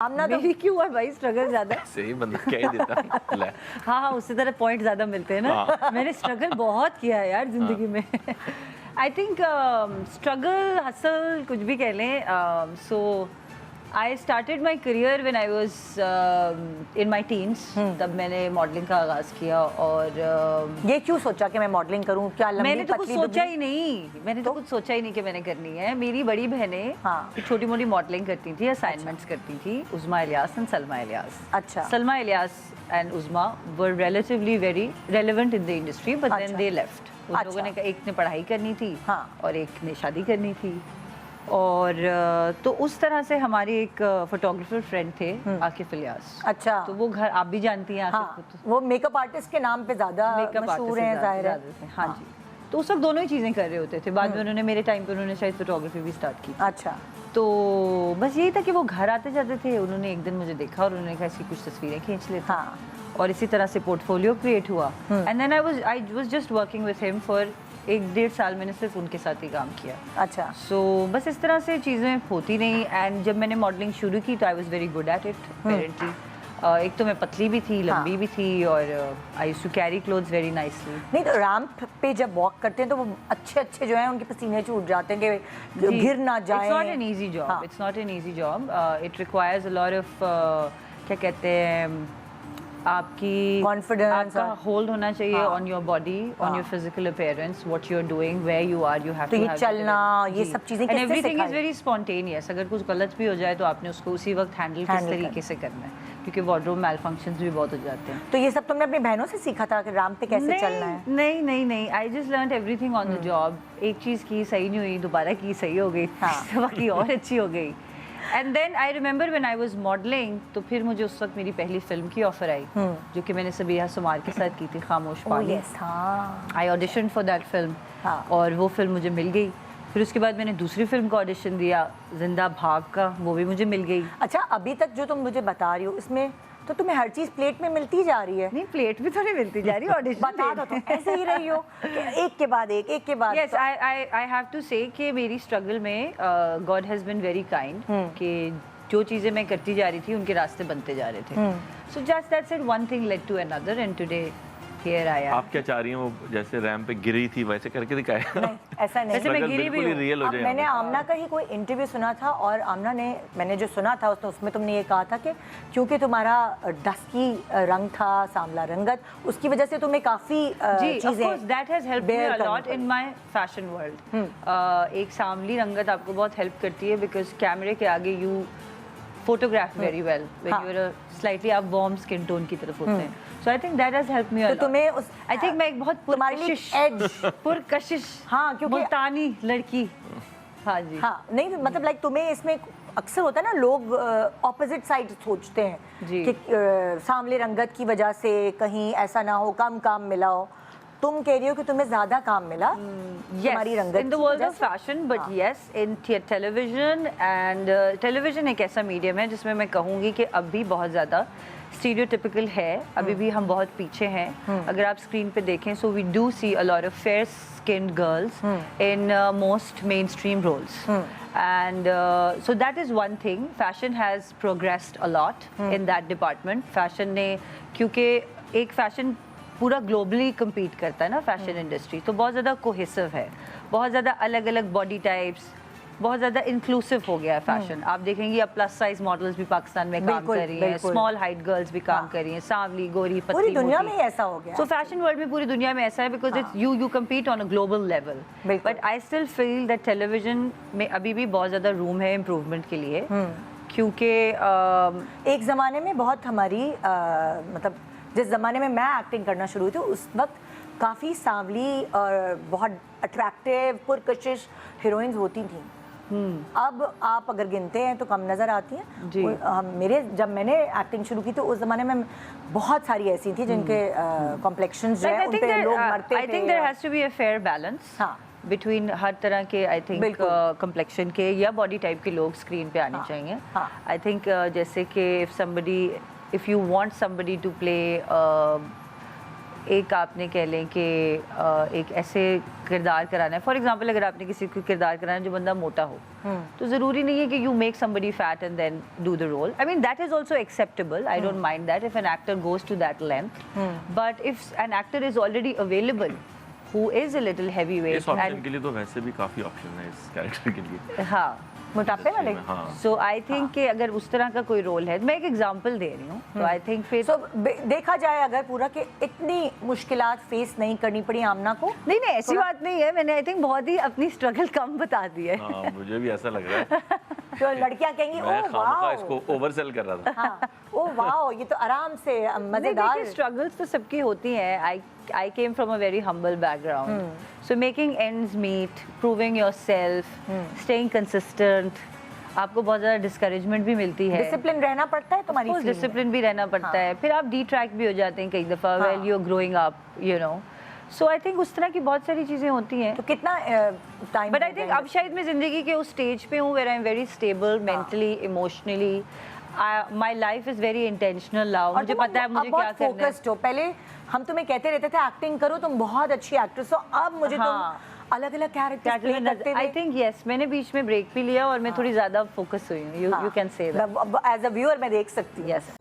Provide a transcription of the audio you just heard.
आमना तो मेरी क्यों है भाई स्ट्रगल ज्यादा सही बंदा कह ही देता ले। हाँ उसी तरह पॉइंट ज्यादा मिलते हैं ना। मैंने स्ट्रगल बहुत किया है यार जिंदगी में। आई थिंक स्ट्रगल हसल कुछ भी कह लें। So I started my career when I was in my teens. तब मैंने मॉडलिंग का आगाज़ किया और ये क्यों सोचा कि मैं मॉडलिंग करूं? क्या लंबी मैंने तो कुछ पतली सोचा दुबली? ही नहीं। मैंने तो कुछ सोचा ही नहीं कि मैंने करनी है। मेरी बड़ी बहनें हाँ। छोटी मोटी मॉडलिंग करती थी, असाइनमेंट्स करती थी। उज़मा इलियास एंड सलमा इलियास। अच्छा। Salma Ilyas and उज़मा were relatively very relevant in the industry, but then अच्छा। they left. उन लोगों ने एक ने पढ़ाई करनी थी हाँ। और एक ने शादी करनी थी। और तो उस तरह से हमारे एक फोटोग्राफर फ्रेंड थे आकिफ इलियास। अच्छा। तो वो घर आप भी जानती हैं आकिफ हाँ, को तो। वो मेकअप आर्टिस्ट के नाम पे ज्यादा मशहूर हैं जाहिर है। हाँ जी। तो उस वक्त दोनों ही चीज़ें कर रहे होते थे। बाद में उन्होंने मेरे टाइम पे उन्होंने शायद फोटोग्राफी भी स्टार्ट की। अच्छा। तो बस यही था कि वो घर आते जाते थे। उन्होंने एक दिन मुझे देखा और उन्होंने कहा इसकी कुछ तस्वीरें खींच लेते। हाँ। और इसी तरह से पोर्टफोलियो क्रिएट हुआ। And then I was just working with him for 1-1.5 साल मैंने सिर्फ उनके साथ ही काम किया। अच्छा। सो बस इस तरह से चीज़ें होती नहीं। एंड जब मैंने मॉडलिंग शुरू की तो I was very good at it apparently. एक तो मैं पतली भी थी, लंबी भी थी और I used to carry clothes very nicely. नहीं तो रैंप पे जब वॉक करते हैं तो वो अच्छे अच्छे जो हैं उनके पसीने छूट जाते हैं कि गिर ना जाएं। It's not an easy job. हाँ. It's not an easy job. It requires a lot of क्या कहते हैं आपकी Confidence आपका और- होल्ड होना चाहिए हाँ. on your body, on your physical appearance, what you're doing, where you are, you have तो to ये have चलना, that- ये जी. सब चीज़ें And किससे everything is सिखाई? very spontaneous. अगर कुछ गलत भी हो जाए तो आपने उसको उसी वक्त हैंडल किस Handle तरीके से करना है, क्योंकि वार्डरोब malfunctions भी बहुत हो जाते हैं। तो ये सब तुमने अपनी बहनों से सीखा था कि रैंप पे कैसे चलना है? नहीं I just learn everything on the job. एक चीज़ की सही नहीं हुई, दोबारा की सही हो गई, हाँ। बाकी और अच्छी हो गई। And then I remember when I was modelling, तो फिर मुझे उस वक्त मेरी पहली फिल्म की ऑफर आई जो कि मैंने सबीहा सुमार के साथ की थी, खामोश Oh, पानी। yes, हाँ। I audition for that film हाँ। और वो फिल्म मुझे मिल गई। फिर उसके बाद मैंने दूसरी फिल्म का ऑडिशन दिया, जिंदा भाग का, वो भी मुझे मिल गई। अच्छा, अभी तक जो तुम मुझे बता रही हो इसमें तो तुम्हें हर चीज प्लेट में मिलती जा रही है। नहीं प्लेट भी तो नहीं मिलती जा रही ऑडिशन। बता दो तुम ऐसे ही रही हो कि एक के बाद एक के बाद। Yes, I have to say कि मेरी स्ट्रगल में God has been very kind कि जो चीज़ें मैं करती जा रही थी उनके रास्ते बनते जा रहे थे। So just that's it, one thing led to another and today here I am. आप क्या चाह रही हैं वो जैसे रैंप पे गिरी थी वैसे करके दिखाया? नहीं, ऐसा नहीं। वैसे मैं गिरी भी हूँ। रियल हो अब जाए। मैंने आमना का ही कोई इंटरव्यू सुना था और आमना ने, मैंने जो सुना था उसमें तुमने ये कहा था कि क्योंकि तुम्हारा डस्की रंग था, सांवला रंगत, उसकी वजह से तुम्हें काफी जी, of चीजें course that has helped me bear a करनी lot in पड़ी। my fashion world. एक सांवली रंगत आपको बहुत हेल्प करती है because कैमरे के आगे you photograph very well when हाँ। you're slightly आप warm skin tone की तरफ होते हैं. So I think that has helped me a तो lot. तुम्हें उस I think मैं एक बहुत तुम्हारे लिए पुरकशिश हाँ, क्योंकि- मुल्तानी लड़की। हाँ जी। हाँ, नहीं मतलब लाइक तुम्हें इसमें अक्सर होता है ना, लोग ऑपोजिट साइड सोचते हैं जी। कि सांवले रंगत की वजह से कहीं ऐसा ना हो, कम काम मिला हो। तुम कह रही हो कि तुम्हें ज्यादा काम मिला तुम्हारी रंगत in the की world वजह of से? fashion, but yes, in television and television एक ऐसा मीडियम है जिसमें मैं कहूँगी कि अभी बहुत ज़्यादा स्टीरियोटिपिकल है, अभी भी हम बहुत पीछे हैं। अगर आप स्क्रीन पे देखें, so we do see a lot of fair-skinned girls in most mainstream roles. And so that is one thing. Fashion has progressed a lot in that department. Fashion ने, क्योंकि एक fashion पूरा ग्लोबली कम्पीट करता है ना fashion industry, तो बहुत ज़्यादा कोहेसिव है, बहुत ज़्यादा अलग अलग बॉडी टाइप्स, बहुत ज़्यादा इंक्लूसिव हो गया है फैशन। आप देखेंगे अब प्लस साइज मॉडल्स भी पाकिस्तान में काम बिल्कुल, कर रही हैं, बिल्कुल। स्मॉल हाइट गर्ल्स भी काम कर रही हैं, सांवली गोरी पतली पूरी दुनिया मोटी। में ही ऐसा हो गया सो फैशन वर्ल्ड में पूरी दुनिया में ऐसा है because it's you compete on a global level. बिल्कुल। But I still feel that television में अभी भी बहुत ज़्यादा रूम है इम्प्रूवमेंट के लिए, क्योंकि एक ज़माने में बहुत हमारी मतलब जिस ज़माने में मैं एक्टिंग करना शुरू हुई थी उस वक्त काफ़ी सांवली और बहुत अट्रैक्टिव पुरकशिश हीरोइंस होती थी। अब आप अगर गिनते हैं तो कम नज़र आती हैं। जी। मेरे जब मैंने एक्टिंग शुरू की तो उस ज़माने में बहुत सारी ऐसी थी जिनके कॉम्प्लेक्शंस जो है उन पे लोग मरते थे। I think there has to be a fair balance हाँ। बिटवीन हर तरह के, आई थिंक बिल्कुल। कम्प्लेक्शन के या बॉडी टाइप के लोग स्क्रीन पे आने चाहिए। हाँ। आई थिंक जैसे कि if you want somebody to play एक आपने कह लें कि एक ऐसे किरदार कराना है, फॉर एग्जांपल अगर आपने किसी को किरदार कराना है जो बंदा मोटा हो, तो ज़रूरी नहीं है कि you make somebody fat and then do the role. I mean that is also acceptable. I don't mind that if an actor goes to that length. But if an actor is already available who is a little heavyweight इस option के लिए तो वैसे भी काफ़ी option है इस character के लिए. हाँ, मोटापे वाले. हाँ. सो आई थिंक कि अगर उस तरह का कोई रोल है, मैं एक एग्जांपल दे रही हूँ, तो आई थिंक फिर सो देखा जाए अगर पूरा कि इतनी मुश्किलात फेस नहीं करनी पड़ी आमना को. नहीं ऐसी बात नहीं है. मैंने आई थिंक बहुत ही अपनी स्ट्रगल कम बता दी है. हाँ, मुझे भी ऐसा लग रहा है. तो लड़कियां कहेंगी मैं ओ खामखा वाओ, इसको ओवरसेल कर रहा था. हाँ, ओ वाओ, ये तो आराम से मजेदार. स्ट्रगल्स तो सबकी होती हैं. I came from a very humble background. So making ends meet, proving yourself, staying consistent. आपको बहुत ज़्यादा डिस्करेजमेंट भी मिलती है. डिसिप्लिन रहना पड़ता है तुम्हारी फील्ड में. डिसिप्लिन भी रहना पड़ता है. फिर आप डिट्रैक्ट भी हो जाते हैं कई दफ़ा. Well you are growing up, you know. So I think उस तरह की बहुत सारी चीज़ें होती हैं. तो कितना टाइम. बट आई थिंक अब शायद मैं ज़िंदगी के उस स्टेज पे हूँ where I am very stable mentally, emotionally. My life is very intentional now. मुझे पता है मुझे क्या करना है. हो. पहले हम तुम्हें कहते रहते थे एक्टिंग करो, तुम बहुत अच्छी एक्ट्रेस हो. अब मुझे तुम अलग अलग कैरेक्टर प्ले करते थे. आई थिंक यस, मैंने बीच में ब्रेक भी लिया और मैं थोड़ी ज़्यादा फोकस हुई हूँ. You can say that. As a viewer मैं देख सकती हूँ. यस.